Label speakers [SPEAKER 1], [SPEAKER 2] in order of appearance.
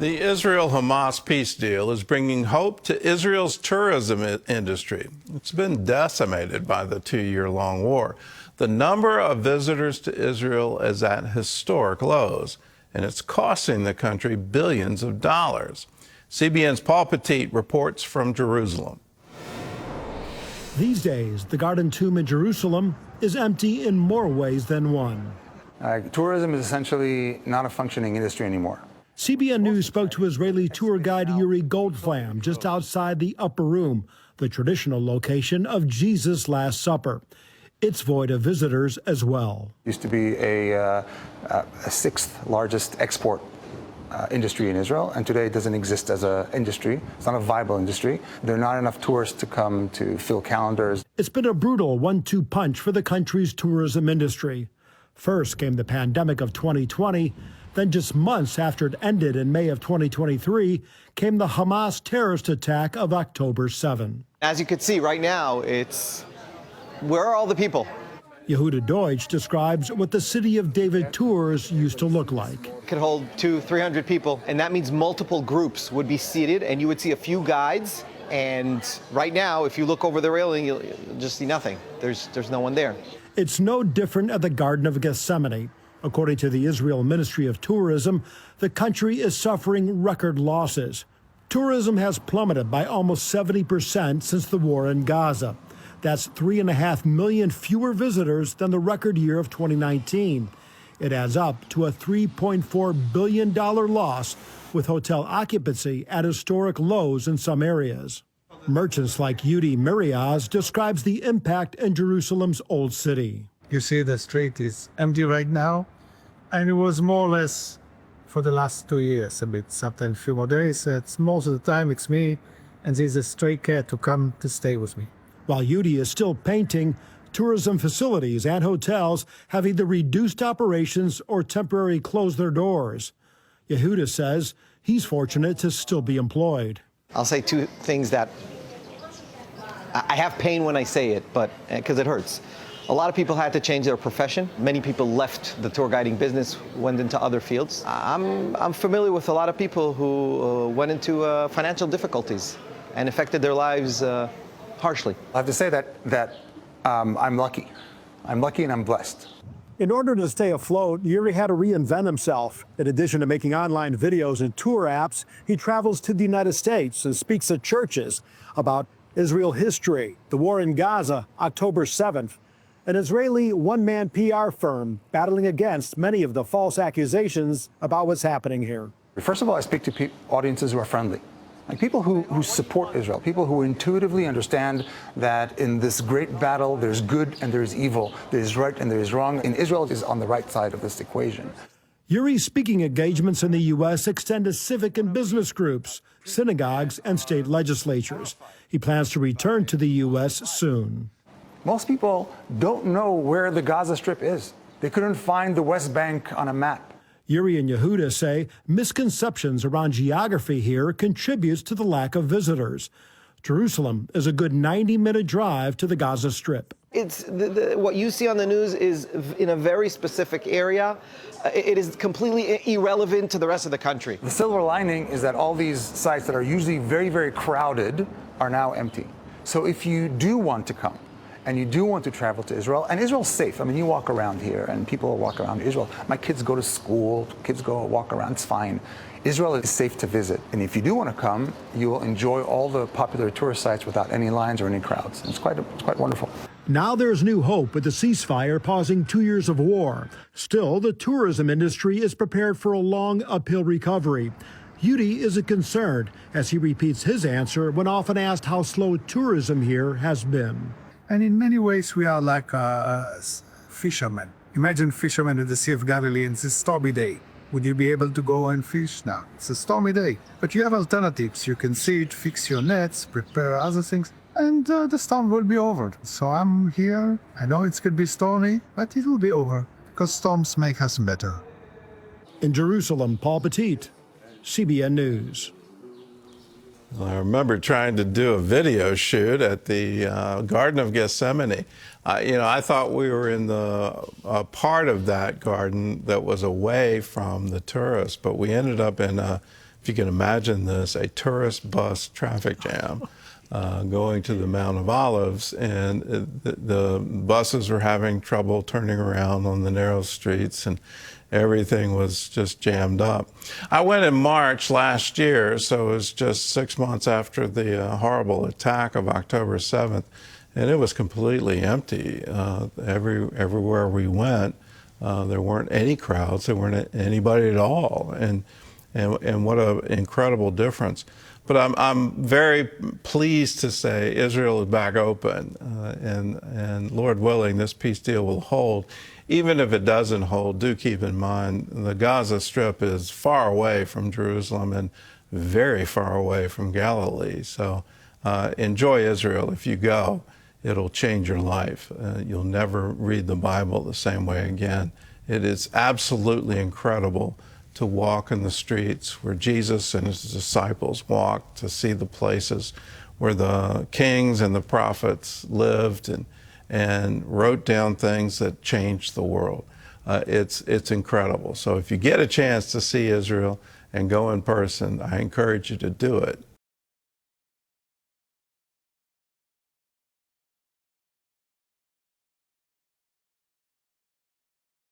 [SPEAKER 1] The Israel-Hamas peace deal is bringing hope to Israel's tourism industry. It's been decimated by the two-year-long war. The number of visitors to Israel is at historic lows, and it's costing the country billions of dollars. CBN's Paul Petit reports from Jerusalem.
[SPEAKER 2] These days, the Garden Tomb in Jerusalem is empty in more ways than one.
[SPEAKER 3] Tourism is essentially not a functioning industry anymore.
[SPEAKER 2] CBN News spoke to Israeli tour guide Uri Goldflam just outside the Upper Room, the traditional location of Jesus' Last Supper. It's void of visitors as well.
[SPEAKER 3] It used to be a sixth largest export industry in Israel, and today it doesn't exist as an industry. It's not a viable industry. There are not enough tourists to come to fill calendars.
[SPEAKER 2] It's been a brutal 1-2 punch for the country's tourism industry. First came the pandemic of 2020. Then just months after it ended in May of 2023 came the Hamas terrorist attack of October 7.
[SPEAKER 4] As you can see right now, where are all the people?
[SPEAKER 2] Yehuda Deutsch describes what the City of David tours used to look like.
[SPEAKER 4] It could hold 200-300 people, and that means multiple groups would be seated, and you would see a few guides. And right now, if you look over the railing, you'll just see nothing. There's no one there.
[SPEAKER 2] It's no different at the Garden of Gethsemane. According to the Israel Ministry of Tourism, the country is suffering record losses. Tourism has plummeted by almost 70% since the war in Gaza. That's 3.5 million fewer visitors than the record year of 2019. It adds up to a $3.4 billion loss, with hotel occupancy at historic lows in some areas. Merchants like Yudi Miriaz describes the impact in Jerusalem's Old City.
[SPEAKER 5] You see the street is empty right now, and it was more or less for the last 2 years, a bit, sometimes a few more days. It's most of the time it's me, and there's a stray cat to come to stay with me.
[SPEAKER 2] While Yudi is still painting, tourism facilities and hotels have either reduced operations or temporarily closed their doors. Yehuda says he's fortunate to still be employed.
[SPEAKER 4] I'll say two things that I have pain when I say it, but because it hurts. A lot of people had to change their profession. Many people left the tour guiding business, went into other fields. I'm familiar with a lot of people who went into financial difficulties and affected their lives harshly.
[SPEAKER 3] I have to say that I'm lucky. I'm lucky and I'm blessed.
[SPEAKER 2] In order to stay afloat, Yuri had to reinvent himself. In addition to making online videos and tour apps, he travels to the United States and speaks at churches about Israel history, the war in Gaza, October 7th, an Israeli one-man PR firm battling against many of the false accusations about what's happening here.
[SPEAKER 3] First of all, I speak to audiences who are friendly, like people who support Israel, people who intuitively understand that in this great battle, there's good and there's evil, there's right and there's wrong, and Israel is on the right side of this equation.
[SPEAKER 2] Yuri's speaking engagements in the U.S. extend to civic and business groups, synagogues, and state legislatures. He plans to return to the U.S. soon.
[SPEAKER 3] Most people don't know where the Gaza Strip is. They couldn't find the West Bank on a map.
[SPEAKER 2] Uri and Yehuda say misconceptions around geography here contributes to the lack of visitors. Jerusalem is a good 90-minute drive to the Gaza Strip.
[SPEAKER 4] It's what you see on the news is in a very specific area. It is completely irrelevant to the rest of the country.
[SPEAKER 3] The silver lining is that all these sites that are usually very, very crowded are now empty. So if you do want to come, and you do want to travel to Israel, and Israel's safe. I mean, you walk around here, and people walk around Israel. My kids go to school, kids go walk around, it's fine. Israel is safe to visit, and if you do want to come, you will enjoy all the popular tourist sites without any lines or any crowds. It's quite wonderful.
[SPEAKER 2] Now there's new hope with the ceasefire pausing 2 years of war. Still, the tourism industry is prepared for a long uphill recovery. Yudi isn't concerned, as he repeats his answer when often asked how slow tourism here has been.
[SPEAKER 5] And in many ways, we are like fishermen. Imagine fishermen in the Sea of Galilee and it's a stormy day. Would you be able to go and fish now? It's a stormy day. But you have alternatives. You can sit, fix your nets, prepare other things, and the storm will be over. So I'm here. I know it could be stormy, but it will be over because storms make us better.
[SPEAKER 2] In Jerusalem, Paul Petit, CBN News.
[SPEAKER 1] I remember trying to do a video shoot at the Garden of Gethsemane. I thought we were in the part of that garden that was away from the tourists, but we ended up in a if you can imagine this, a tourist bus traffic jam going to the Mount of Olives, and the buses were having trouble turning around on the narrow streets, and everything was just jammed up. I went in March last year, so it was just 6 months after the horrible attack of October 7th, and it was completely empty. Everywhere we went, there weren't any crowds, there weren't anybody at all, and what an incredible difference. But I'm very pleased to say Israel is back open, and Lord willing, this peace deal will hold. Even if it doesn't hold, do keep in mind the Gaza Strip is far away from Jerusalem and very far away from Galilee. So enjoy Israel if you go. It'll change your life. You'll never read the Bible the same way again. It is absolutely incredible to walk in the streets where Jesus and his disciples walked, to see the places where the kings and the prophets lived and wrote down things that changed the world. It's incredible. So if you get a chance to see Israel and go in person, I encourage you to do it.